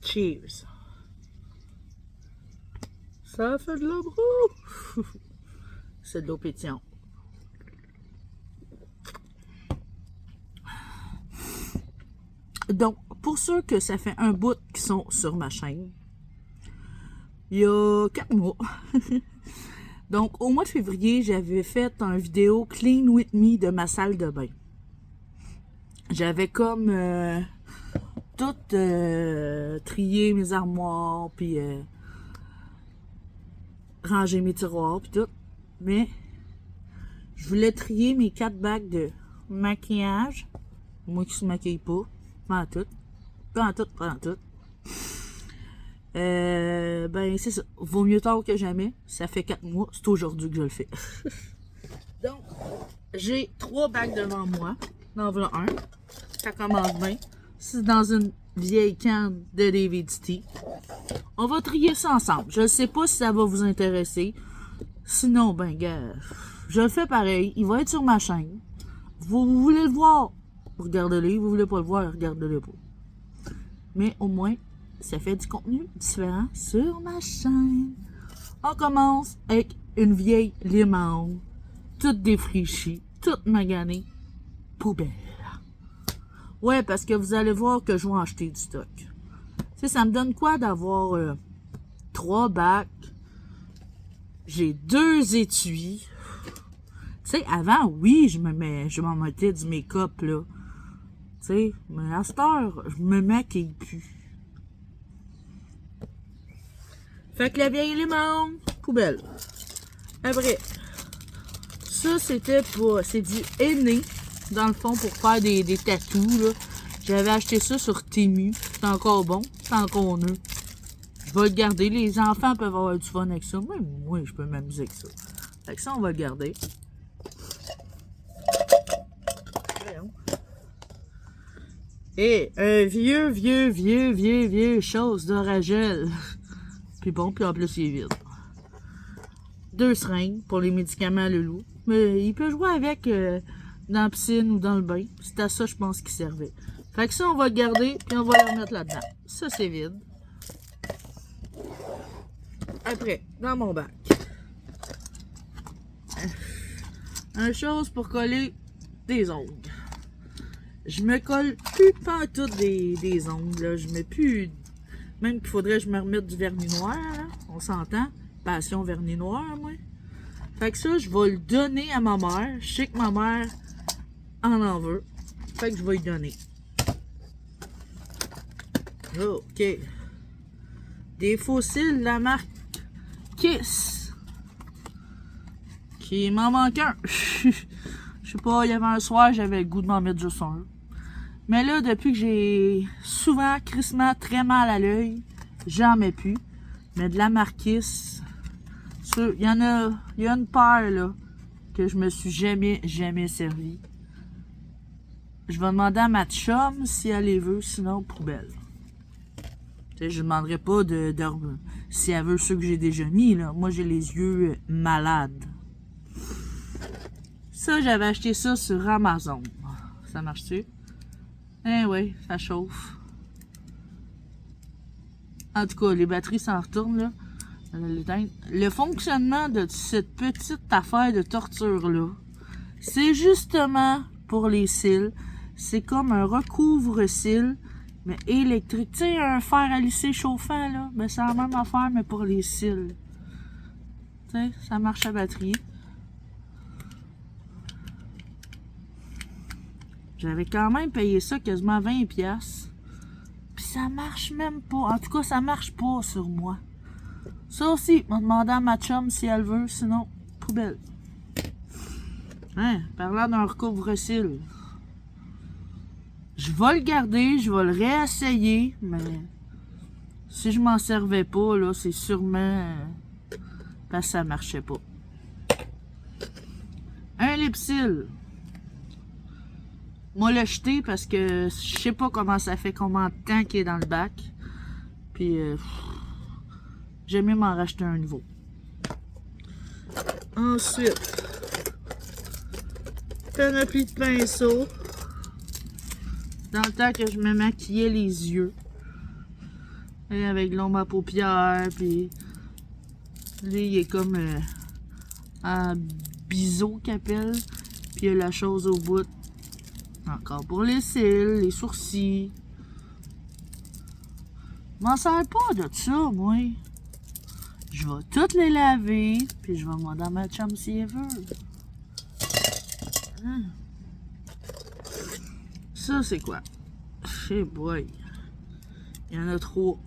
Cheers. Ça fait de l'eau brou. C'est de l'eau pétillante. Donc, pour ceux que ça fait un bout qui sont sur ma chaîne, il y a 4 mois. Donc, au mois de février, j'avais fait une vidéo Clean With Me de ma salle de bain. J'avais comme tout trié mes armoires, puis ranger mes tiroirs, puis tout. Mais je voulais trier mes 4 bacs de maquillage. Moi qui ne se maquille pas. Pas en tout. Pas en tout, pas en tout. Ben, c'est ça. Vaut mieux tard que jamais. Ça fait 4 mois. C'est aujourd'hui que je le fais. Donc, j'ai 3 bacs devant moi. En voilà un. Ça commence bien. C'est dans une vieille canne de DVDT. On va trier ça ensemble. Je ne sais pas si ça va vous intéresser. Sinon, ben, gars, je le fais pareil. Il va être sur ma chaîne. Vous voulez le voir? Regardez-le. Vous voulez pas le voir? Regardez-le pas. Mais au moins, ça fait du contenu différent sur ma chaîne. On commence avec une vieille limone, toute défraîchie, toute maganée, poubelle. Ouais, parce que vous allez voir que je vais acheter du stock. Tu sais, ça me donne quoi d'avoir 3 bacs? J'ai 2 étuis. Tu sais, avant, oui, je m'en mettais du make-up, là. Tu sais, mais à cette heure, je me maquille plus. Fait que la vieille limon, poubelle. Après, ça, c'était pour... C'est du henné, dans le fond, pour faire des tatous, là. J'avais acheté ça sur Temu. C'est encore bon. C'est encore neuf. Je vais le garder. Les enfants peuvent avoir du fun avec ça. Même moi, je peux m'amuser avec ça. Fait que ça, on va le garder. Et un vieux chose d'oragel. Puis bon, puis en plus, il est vide. 2 seringues pour les médicaments le loup. Mais il peut jouer avec dans la piscine ou dans le bain. C'est à ça, je pense, qu'il servait. Fait que ça, on va le garder, puis on va le remettre là-dedans. Ça, c'est vide. Après, dans mon bac. Une chose pour coller des ongles. Je me colle plus pantoute des ongles, là. Je mets plus... Même qu'il faudrait que je me remette du vernis noir, là. On s'entend. Passion vernis noir, moi. Fait que ça, je vais le donner à ma mère. Je sais que ma mère en veut. Fait que je vais lui donner. OK. Des fossiles de la marque Kiss. Qui m'en manque un. Je sais pas, il y avait un soir, j'avais le goût de m'en mettre juste un. Mais là, depuis que j'ai souvent, crissement, très mal à l'œil, j'en mets plus. Mais de la marque Kiss, il y a une paire, là, que je me suis jamais servi. Je vais demander à ma chum si elle les veut, sinon poubelle. T'sais, je ne demanderai pas si elle veut ceux que j'ai déjà mis, là. Moi, j'ai les yeux malades. Ça, j'avais acheté ça sur Amazon. Ça marche-tu? Eh oui, ça chauffe. En tout cas, les batteries s'en retournent, là. Le fonctionnement de cette petite affaire de torture-là, c'est justement pour les cils. C'est comme un recouvre-cils, mais électrique. Tu sais, un fer à lisser chauffant, là, ben, c'est la même affaire, mais pour les cils. Tu sais, ça marche à batterie. J'avais quand même payé ça quasiment 20$. Puis ça marche même pas. En tout cas, ça marche pas sur moi. Ça aussi, on va demander à ma chum si elle veut, sinon, poubelle. Hein, parlant d'un recouvre-cils. Je vais le garder, je vais le réessayer, mais si je m'en servais pas, là, c'est sûrement parce que ça marchait pas. Un Lipsil. Moi, le jeter parce que je sais pas comment ça fait, combien de temps qu'il est dans le bac. Puis, j'aime mieux m'en racheter un nouveau. Ensuite, panoplie de pinceaux. Dans le temps que je me maquillais les yeux. Et avec l'ombre à paupières, puis lui, il est comme un biseau qu'il appelle. Puis il y a la chose au bout. Encore pour les cils, les sourcils. Je m'en sers pas de ça, moi. Je vais toutes les laver, puis je vais demander à ma chum si elle veut. Hein? Ça, c'est quoi? Hey boy. Il y en a trop.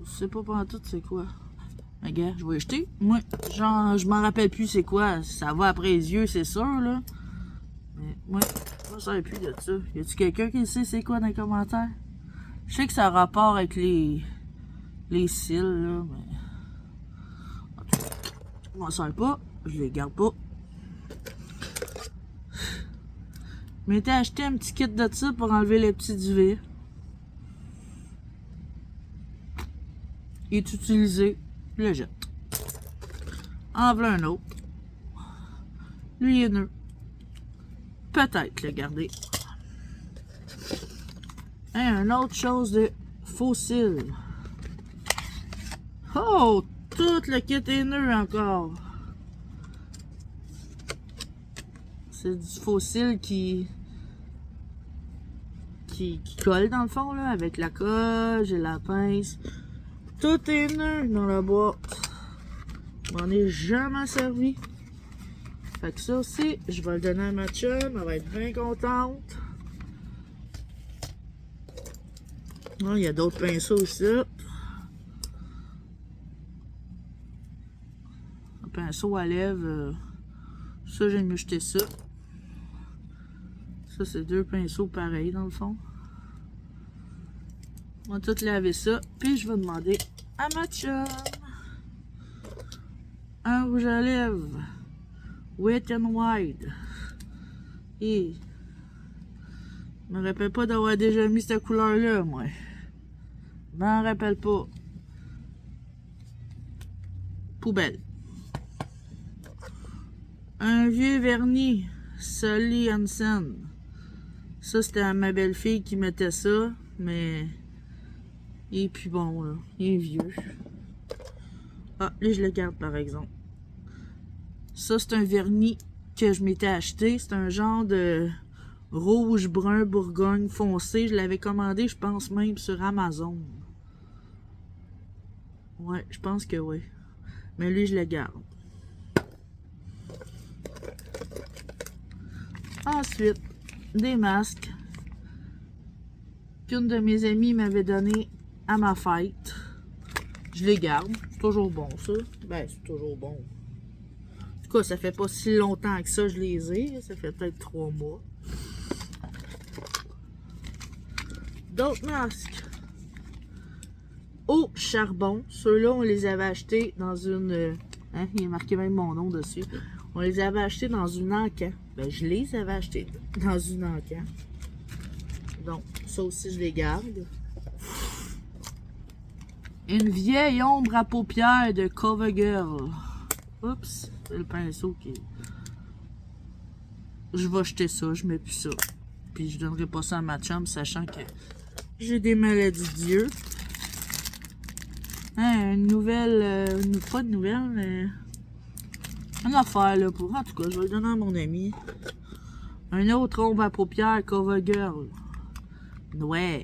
Je sais pas tout c'est quoi. Regarde, je vais jeter. Moi, genre, je m'en rappelle plus c'est quoi. Ça va après les yeux, c'est sûr, là. Mais moi, je ne sais plus de ça. Y a-tu quelqu'un qui sait c'est quoi dans les commentaires? Je sais que ça a rapport avec les cils, là, mais... En tout cas, je m'en sers pas. Je les garde pas. Je m'étais acheté un petit kit de ça pour enlever les petits duvets. Il est utilisé. Je le jette. En voilà un autre. Lui, il est neuf. Peut-être le garder. Et une autre chose de fossile. Oh! Tout le kit est neuf encore. C'est du fossile qui colle dans le fond, là, avec la colle et la pince. Tout est neuf dans la boîte. Je m'en ai jamais servi. Fait que ça aussi, je vais le donner à ma chum. Elle va être bien contente. Il y a d'autres pinceaux aussi. Un pinceau à lèvres. Ça, j'ai mieux jeter ça. Ça, c'est deux pinceaux pareils dans le fond. On va tout laver ça. Puis je vais demander à ma chum un rouge à lèvres. Wet and Wide. Et je me rappelle pas d'avoir déjà mis cette couleur-là, moi. Je m'en rappelle pas. Poubelle. Un vieux vernis. Sully Hansen. Ça, c'était à ma belle-fille qui mettait ça, mais il est plus bon, là. Il est vieux. Ah, là, je le garde, par exemple. Ça, c'est un vernis que je m'étais acheté. C'est un genre de rouge-brun Bourgogne foncé. Je l'avais commandé, je pense même, sur Amazon. Ouais, je pense que oui. Mais lui, je le garde. Ensuite, des masques qu'une de mes amies m'avait donné à ma fête. Je les garde. C'est toujours bon, ça. Ben, c'est toujours bon. En tout cas, ça fait pas si longtemps que ça je les ai. Ça fait peut-être 3 mois. D'autres masques. Au charbon. Ceux-là, on les avait achetés dans une... Hein, il est marqué même mon nom dessus. On les avait achetés dans une encan. Ben, je les avais achetés dans une encan. Donc, ça aussi, je les garde. Une vieille ombre à paupières de CoverGirl. Oups, c'est le pinceau qui... Je vais jeter ça, je mets plus ça. Puis je donnerai pas ça à ma chum, sachant que j'ai des maladies d'yeux. Hein, une nouvelle... pas de nouvelle, mais... Une affaire, là, pour... En tout cas, je vais le donner à mon ami. Un autre ombre à paupières CoverGirl. Noir.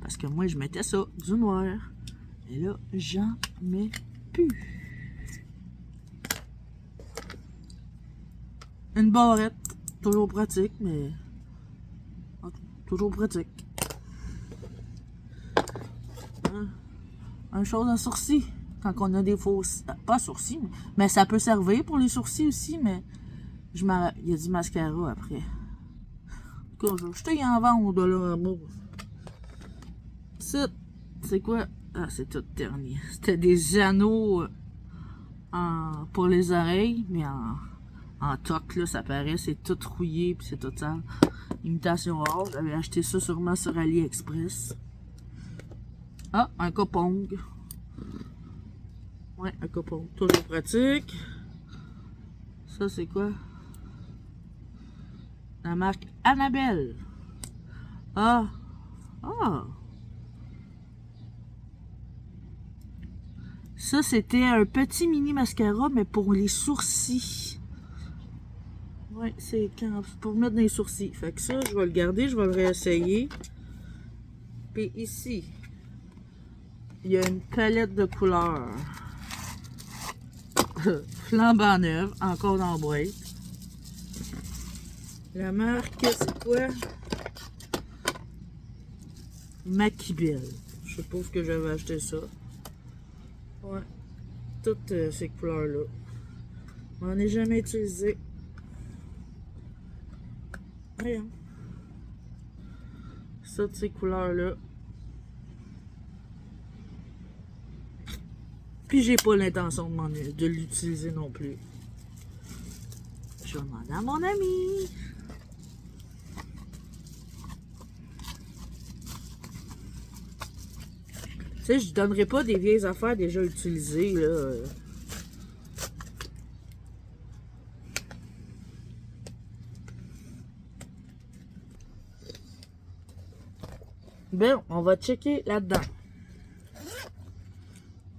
Parce que moi, je mettais ça, du noir. Et là, j'en mets plus. Une barrette. Toujours pratique, mais... Toujours pratique. Hein? Un chose à sourcil. Quand on a des faux... Pas sourcils, mais ça peut servir pour les sourcils aussi, mais... Il y a du mascara après. En tout cas, je vais jeter en vente, là, en bas. Ça, c'est quoi? Ah, c'est tout terni. C'était des anneaux pour les oreilles, mais en toc, là, ça paraît. C'est tout rouillé, puis c'est tout ça. Imitation or. J'avais acheté ça sûrement sur AliExpress. Ah, un copong. Ouais, un copong. Toujours pratique. Ça, c'est quoi? La marque Annabelle. Ah! Ah! Ça, c'était un petit mini mascara, mais pour les sourcils. Ouais, c'est pour mettre dans les sourcils. Fait que ça, je vais le garder, je vais le réessayer. Puis ici, il y a une palette de couleurs. Flambant neuve, encore dans la boîte. La marque, c'est quoi? Maquibel. Je sais pas où que j'avais acheté ça. Ouais. Toutes ces couleurs-là. Je m'en ai jamais utilisé. Rien. Ça, de ces couleurs-là. Puis j'ai pas l'intention de l'utiliser non plus. Je vais demander à mon ami. Tu sais, je donnerai pas des vieilles affaires déjà utilisées, là. Bon, on va checker là-dedans.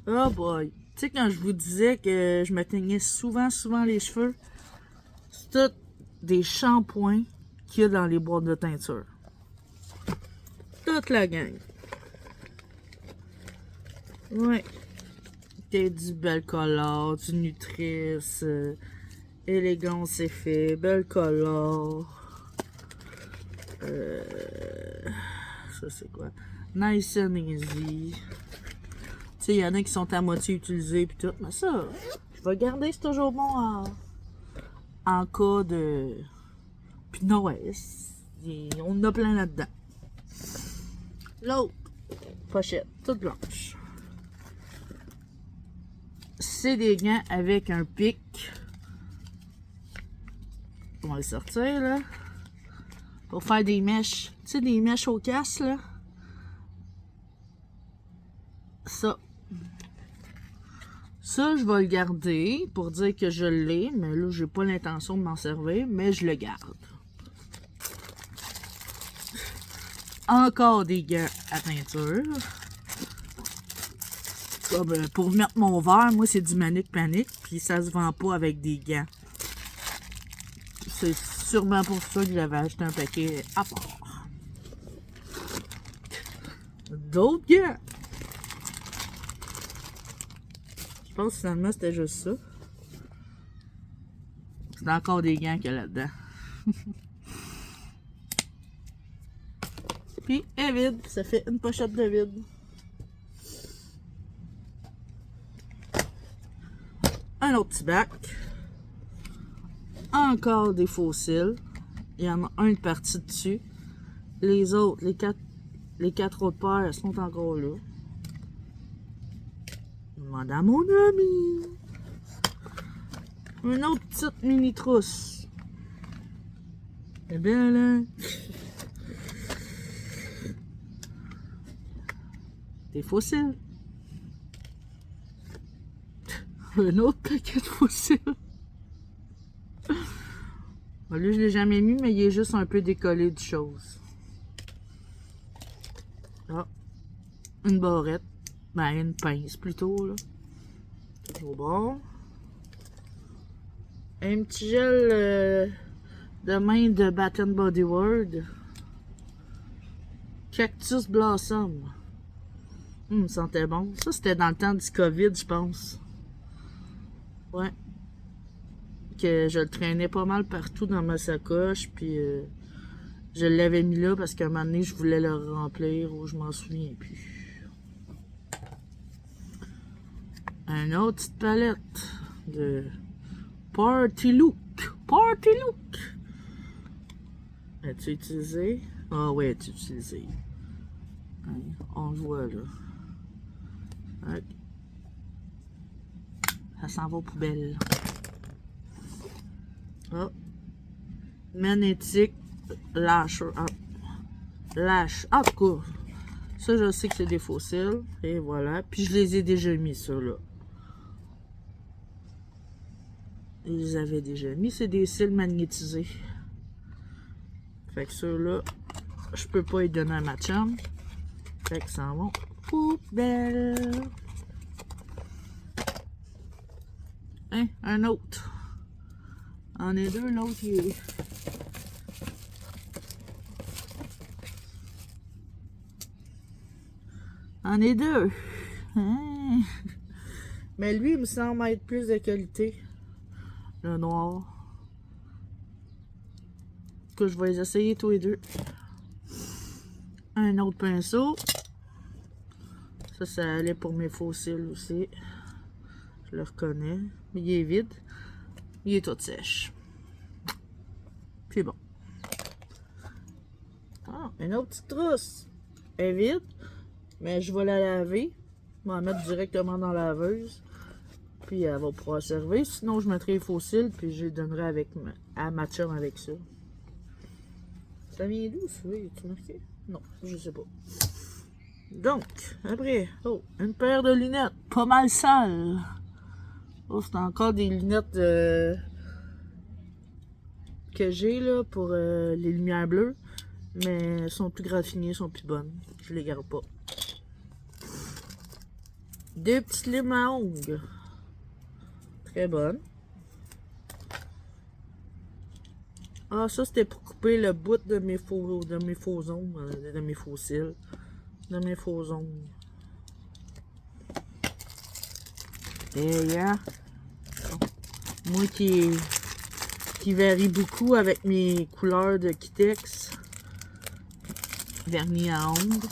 Oh boy. Tu sais, quand je vous disais que je me teignais souvent les cheveux, c'est tout des shampoings qu'il y a dans les boîtes de teinture. Toute la gang. Ouais. T'as du Belcolor, du Nutrice, Élégance Effet, Belcolor. Ça c'est quoi? Nice and Easy. Tu sais, il y en a qui sont à moitié utilisés pis tout. Mais ça, je vais garder, c'est toujours bon en cas de... Puis Noël. On en a plein là-dedans. L'autre pochette, toute blanche. C'est des gants avec un pic. On va les sortir, là. Pour faire des mèches. Tu sais, des mèches au casse, là. Ça. Ça, je vais le garder pour dire que je l'ai. Mais là, j'ai pas l'intention de m'en servir. Mais je le garde. Encore des gants à teinture. Pour mettre mon verre, moi, c'est du Manic Panic. Puis ça se vend pas avec des gants. C'est sûrement pour ça que j'avais acheté un paquet à part. D'autres gants. Je pense que finalement, c'était juste ça. C'est encore des gants qu'il y a là-dedans. Puis, elle est vide. Ça fait une pochette de vide. Un autre petit bac. Encore des fossiles. Il y en a un de parti dessus. Les autres, les quatre autres paires sont encore là. Demande à mon ami. Une autre petite mini trousse. C'est bien là. Des fossiles. Un autre paquet de fossiles. Bon, lui, je l'ai jamais mis, mais il est juste un peu décollé de choses. Ah. Une barrette. Ben, une pince plutôt, là. Toujours bon. Un petit gel de main de Bath & Body World. Cactus Blossom. Ça sentait bon. Ça, c'était dans le temps du COVID, je pense. Ouais. Que je le traînais pas mal partout dans ma sacoche. Puis je l'avais mis là parce qu'à un moment donné, je voulais le remplir ou je m'en souviens plus. Une autre petite palette de Party Look. Party Look. As-tu utilisé? Ah ouais, as-tu utilisé? Hein, on le voit là. Okay. Ça s'en va aux poubelles. Oh. Magnétique Lasher. Lash. En tout cas, ça je sais que c'est des fossiles. Et voilà. Puis je les ai déjà mis, ça là. Je les avais déjà mis. C'est des cils magnétisés. Fait que ceux-là, je peux pas y donner à ma chum. Fait que ça va aux poubelles. Hein, un autre. On est deux, l'autre il est... On est deux. Hein? Mais lui, il me semble être plus de qualité. Le noir. Que je vais les essayer tous les deux. Un autre pinceau. Ça allait pour mes fossiles aussi. Je le reconnais. Mais il est vide. Il est tout sèche. Puis bon. Ah, une autre petite trousse. Elle est vide. Mais je vais la laver. Je vais la mettre directement dans la laveuse. Puis elle va pouvoir servir. Sinon, je mettrai les fossiles. Puis je les donnerai à ma chum avec ça. Ça vient d'où, ça? Tu marqué? Non, je sais pas. Donc, après, oh, une paire de lunettes. Pas mal sale. Oh, c'est encore des lunettes que j'ai là pour les lumières bleues. Mais elles sont plus graffinées, elles sont plus bonnes. Je les garde pas. Deux petites limes à ongles. Très bonnes. Ah, ça c'était pour couper le bout de mes faux ongles, de mes fossiles, de mes faux ongles. Et yeah. Moi qui varie beaucoup avec mes couleurs de Kitex. Vernis à ongles.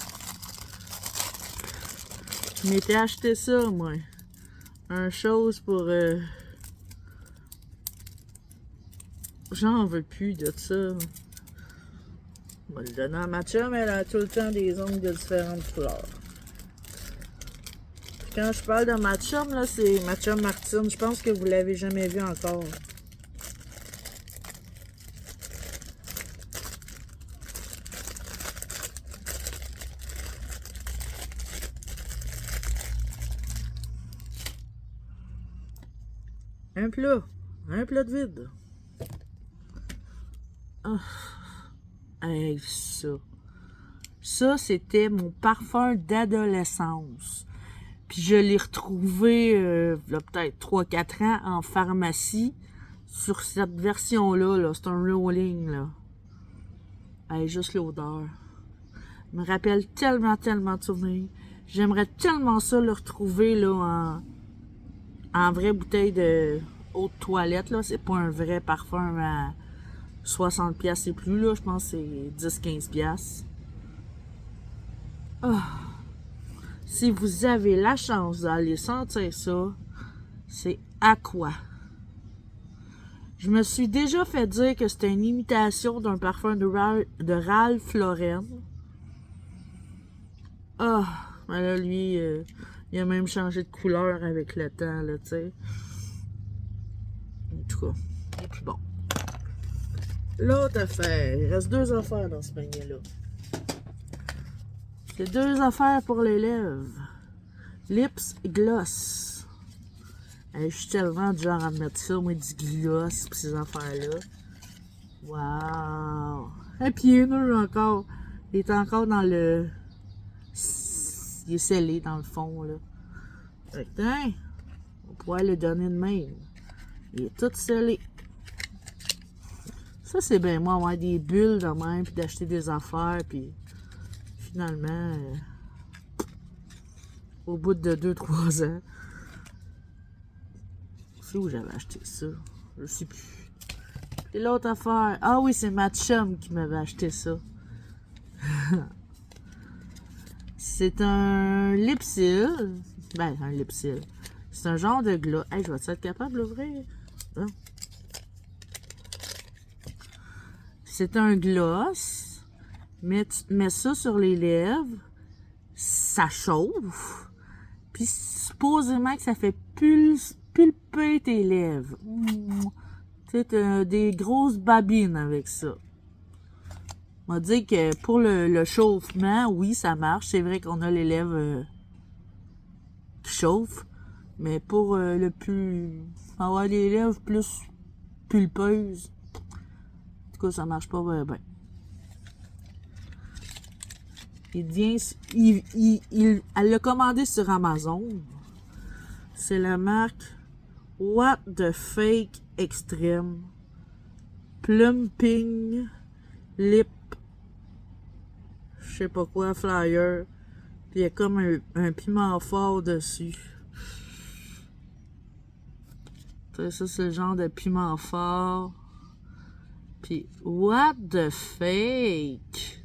Je m'étais acheté ça, moi. Un chose pour... J'en veux plus de ça. Je vais le donner à ma chum, elle a tout le temps des ongles de différentes couleurs. Puis quand je parle de ma chum, là, c'est ma chum Martine. Je pense que vous l'avez jamais vu encore. Un plat de vide. Oh. Hey, ça c'était mon parfum d'adolescence. Puis je l'ai retrouvé il y a peut-être 3-4 ans en pharmacie sur cette version-là. Là. C'est un rolling. Là. Hey, juste l'odeur. Me rappelle tellement de souvenirs. J'aimerais tellement ça le retrouver là, en vraie bouteille de haute toilette. Là. C'est pas un vrai parfum à 60$ et plus. Là. Je pense que c'est 10-15$. Oh. Si vous avez la chance d'aller sentir ça, c'est Aqua. Je me suis déjà fait dire que c'était une imitation d'un parfum de Ralph Lauren. Ah, oh, là, lui, il a même changé de couleur avec le temps, là, tu sais. En tout cas, il est plus bon. L'autre affaire, il reste 2 affaires dans ce panier-là. C'est 2 affaires pour les lèvres. Lips Gloss. Je suis tellement du genre à mettre ça, moi, du gloss pis ces affaires-là. Wow! Et puis il est nul encore. Il est encore dans le... Il est scellé dans le fond, là. Fait que, hein, on pourrait le donner de même. Il est tout scellé. Ça, c'est bien moi, avoir des bulles de même, puis d'acheter des affaires, puis finalement, au bout de 2-3 ans, c'est où j'avais acheté ça? Je sais plus. Et l'autre affaire, ah oui, c'est ma chum qui m'avait acheté ça. C'est un lipsil. Ben, un lipsil. C'est un genre de gloss. Hey, je vais être capable d'ouvrir? Non. C'est un gloss. Mais tu te mets ça sur les lèvres. Ça chauffe. Puis supposément que ça fait pulper tes lèvres. Tu sais, t'as des grosses babines avec ça. On va dire que pour le chauffement, oui, ça marche. C'est vrai qu'on a les lèvres qui chauffent. Mais pour le plus... avoir les lèvres plus pulpeuses, en tout cas, ça marche pas bien. Elle l'a commandé sur Amazon. C'est la marque What the fake extrême. Plumping. Lip. Je sais pas quoi, flyer. Puis il y a comme un piment fort dessus. Ça, c'est le genre de piment fort. Puis, what the fake?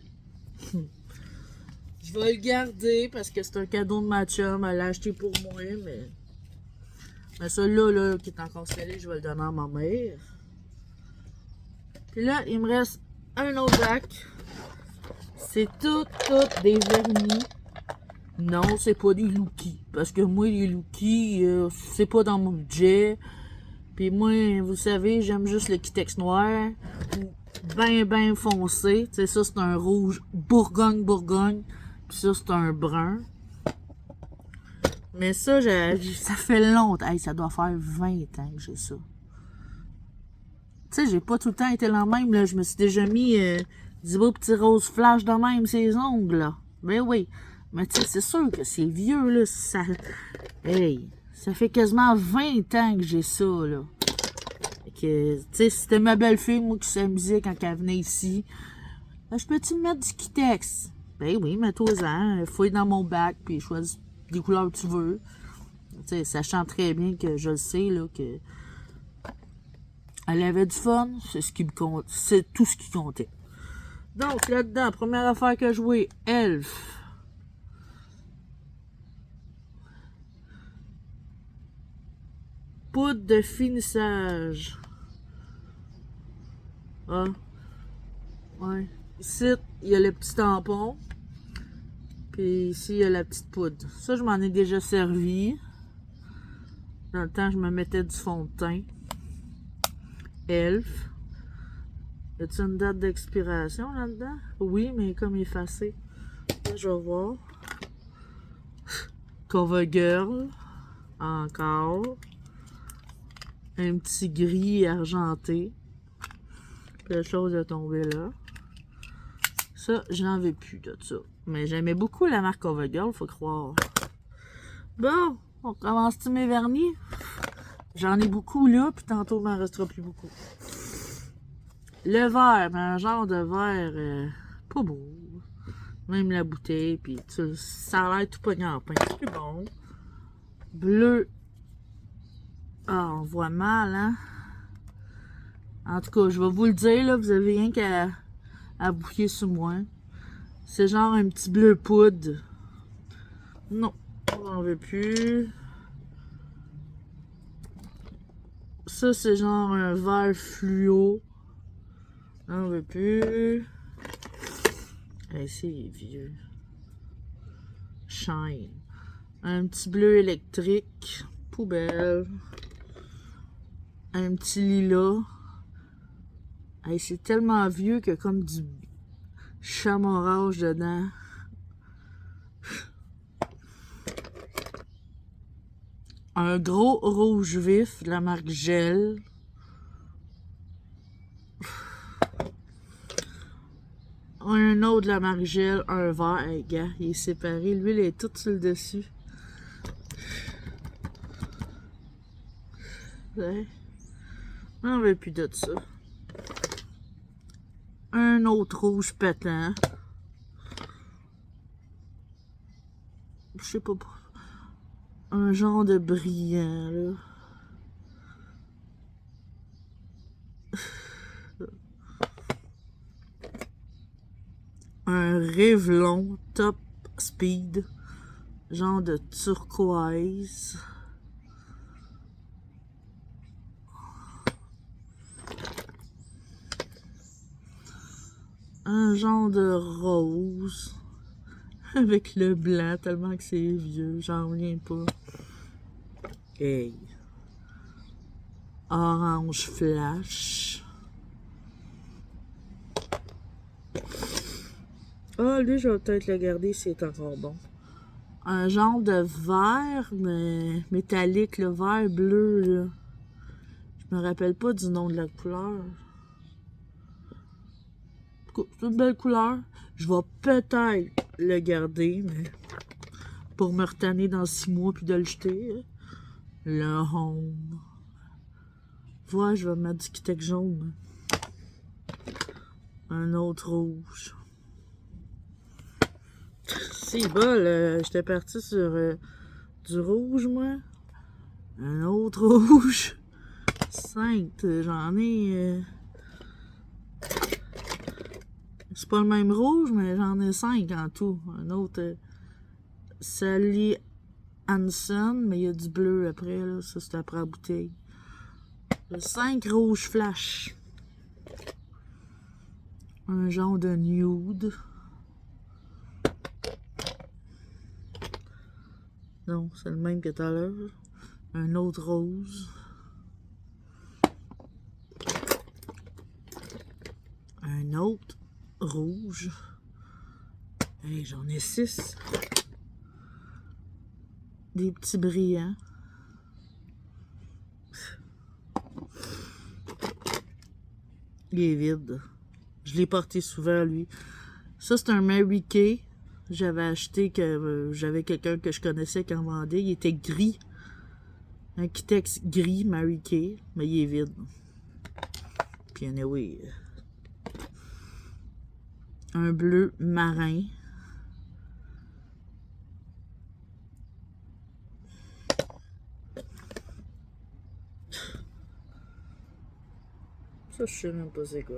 Je vais le garder parce que c'est un cadeau de ma chum. Elle l'a acheté pour moi, mais celui-là, là, qui est encore scellé, je vais le donner à ma mère. Puis là, il me reste un autre bac. C'est tout des vernis. Non, c'est pas des Lookies. Parce que moi, les Lookies, c'est pas dans mon budget. Puis moi, vous savez, j'aime juste le Kitex noir. Ben foncé. Tu sais, ça, c'est un rouge Bourgogne. Puis ça, c'est un brun. Mais ça, ça fait longtemps. Hey, ça doit faire 20 ans que j'ai ça. Tu sais, j'ai pas tout le temps été la même, là. Je me suis déjà mis du beau petit rose flash de même, ces ongles, là. Ben oui. Mais tu sais, c'est sûr que c'est vieux, là. Hey, ça fait quasiment 20 ans que j'ai ça, là. Tu sais, c'était ma belle-fille, moi, qui s'amusait quand elle venait ici. Je peux-tu me mettre du Kitex? Ben oui, mets-toi-en. Fouille dans mon bac, puis choisis des couleurs que tu veux. Tu sais, sachant très bien que je le sais, là, que elle avait du fun, c'est ce qui me compte. C'est tout ce qui comptait. Donc, là-dedans, première affaire que je jouais, Elf. Poudre de finissage. Ah. Ouais. Ici, il y a le petit tampon. Puis ici, il y a la petite poudre. Ça, je m'en ai déjà servi. Dans le temps, je me mettais du fond de teint. Elf. Y a-t-il une date d'expiration là-dedans? Oui, mais comme effacé. Là, je vais voir. CoverGirl. Encore. Un petit gris argenté. La chose est tombée là. Ça, j'en veux plus de ça. Mais j'aimais beaucoup la marque CoverGirl, faut croire. Bon, on commence-tu mes vernis? J'en ai beaucoup là, puis tantôt, il m'en restera plus beaucoup. Le verre, mais un genre de verre pas beau. Même la bouteille, puis ça a l'air tout pogné en pain. C'est bon. Bleu. Ah, on voit mal, hein? En tout cas, je vais vous le dire, là, vous avez rien qu'à bouiller sur moi. C'est genre un petit bleu poudre. Non, j'en veux plus. Ça, c'est genre un vert fluo. J'en veux plus. Hey, c'est vieux. Shine. Un petit bleu électrique. Poubelle. Un petit lilas. Hey, c'est tellement vieux que comme du chamorage dedans. Un gros rouge vif de la marque Gel. Un autre de la marque Gel, un vert. Hey, gars, il est séparé. L'huile est toute sur le dessus. Ouais. On veut plus de ça. Un autre rouge pétant. Je sais pas. Un genre de brillant, là. Un Revlon Top Speed. Genre de turquoise. Un genre de rose. Avec le blanc, tellement que c'est vieux. J'en reviens pas. Hey. Orange flash. Ah, lui, je vais peut-être le garder s'il est encore bon. Un genre de vert, mais métallique, le vert bleu, là. Je me rappelle pas du nom de la couleur. C'est une belle couleur. Je vais peut-être le garder, mais pour me retanner dans 6 mois puis de le jeter. Le home. Voilà, je vais mettre du Kitex jaune. Un autre rouge. C'est bol, j'étais parti sur du rouge, moi. Un autre rouge. 5, j'en ai... C'est pas le même rouge, mais j'en ai 5 en tout. Un autre Sally Hansen, mais il y a du bleu après, là. Ça, c'est après la bouteille. 5 rouges flash. Un genre de nude. Non, c'est le même que tout à l'heure. Un autre rose. Un autre rouge. Hey, j'en ai 6. Des petits brillants. Il est vide. Je l'ai porté souvent, lui. Ça, c'est un Mary Kay. J'avais acheté que j'avais quelqu'un que je connaissais qui en vendait. Il était gris. Un Kitex gris Mary Kay. Mais il est vide. Puis anyway. Un bleu marin. Ça, je sais même pas c'est quoi.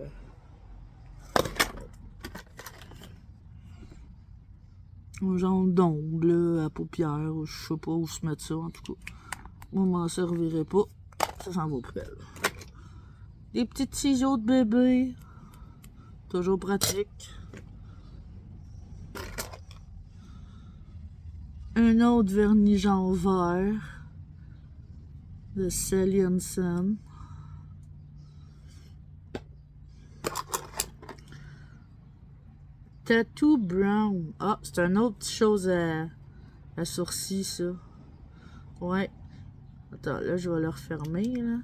Un genre d'ongle à paupières, je sais pas où se mettre ça, en tout cas. Moi, je m'en servirai pas. Ça s'en va au poubelle. Des petits ciseaux de bébé. Toujours pratique. Un autre vernis jaune vert. De Sally Hansen. Tattoo Brown. Ah, c'est une autre chose à sourcils, ça. Ouais. Attends, là, je vais le refermer, là.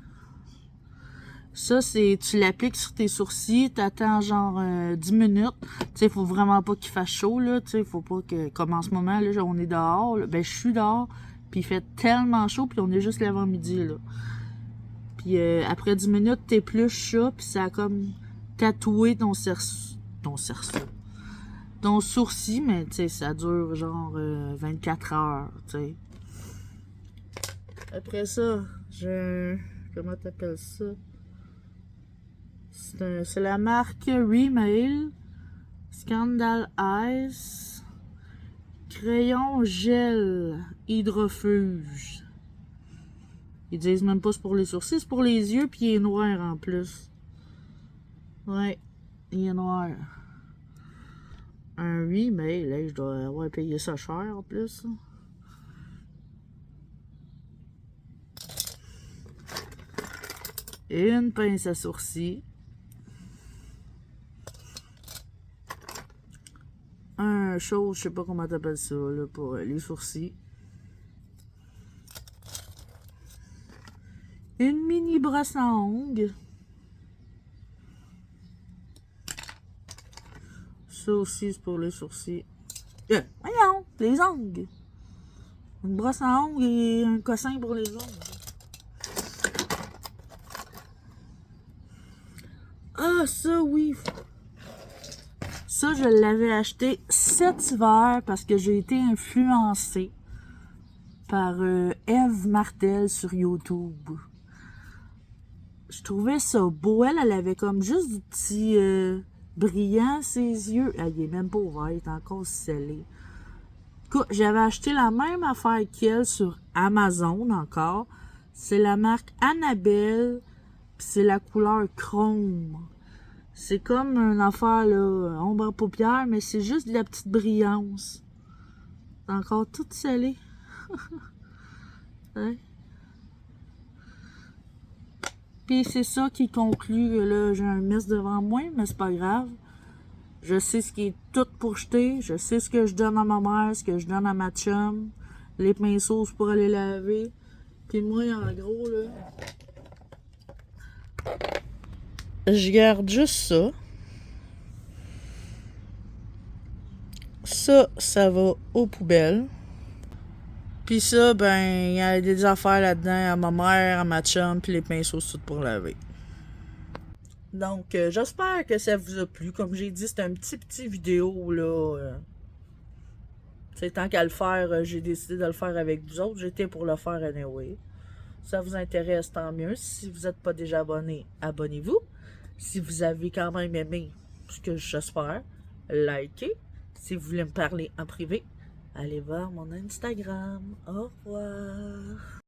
Ça, c'est... Tu l'appliques sur tes sourcils, t'attends genre 10 minutes. Tu sais, faut vraiment pas qu'il fasse chaud, là. Tu sais, faut pas que... Comme en ce moment, là, on est dehors. Là. Ben, je suis dehors. Puis il fait tellement chaud, puis on est juste l'avant-midi, là. Puis après 10 minutes, t'épluches ça, puis ça a comme tatoué ton cerceau. Ton sourcil, mais tu sais, ça dure genre 24 heures, tu sais. Après ça, j'ai... Comment t'appelles ça? C'est la marque Rimmel. Scandal Eyes. Crayon gel hydrofuge. Ils disent même pas c'est pour les sourcils, c'est pour les yeux, puis il est noir en plus. Ouais, il est noir. Un Rimmel, là, je dois avoir payé ça cher en plus. Et une pince à sourcils. Un chose, je sais pas comment t'appelles ça, là, pour les sourcils. Une mini brosse à ongles. Ça aussi, c'est pour les sourcils. Voyons, les ongles. Une brosse à ongles et un cossin pour les ongles. Ah, ça, oui. Ça, je l'avais acheté cet hiver parce que j'ai été influencée par Eve Martel sur YouTube. Je trouvais ça beau. Elle avait comme juste du petit brillant ses yeux. Elle est même pas ouverte, elle est encore scellée. Écoute, j'avais acheté la même affaire qu'elle sur Amazon encore. C'est la marque Annabelle. Puis c'est la couleur chrome. C'est comme une affaire, là, ombre à paupières, mais c'est juste de la petite brillance. C'est encore toute scellée. Ouais. Puis c'est ça qui conclut, là, j'ai un miss devant moi, mais c'est pas grave. Je sais ce qui est tout pour jeter. Je sais ce que je donne à ma mère, ce que je donne à ma chum. Les pinceaux pour aller laver. Puis moi, en gros, là... Je garde juste ça. Ça va aux poubelles. Puis ça, ben, il y a des affaires là-dedans à ma mère, à ma chum, puis les pinceaux tout pour laver. Donc, j'espère que ça vous a plu. Comme j'ai dit, c'est un petit vidéo, là. C'est tant qu'à le faire, j'ai décidé de le faire avec vous autres. J'étais pour le faire anyway. Si ça vous intéresse, tant mieux. Si vous n'êtes pas déjà abonné, abonnez-vous. Si vous avez quand même aimé, ce que j'espère, likez. Si vous voulez me parler en privé, allez voir mon Instagram. Au revoir.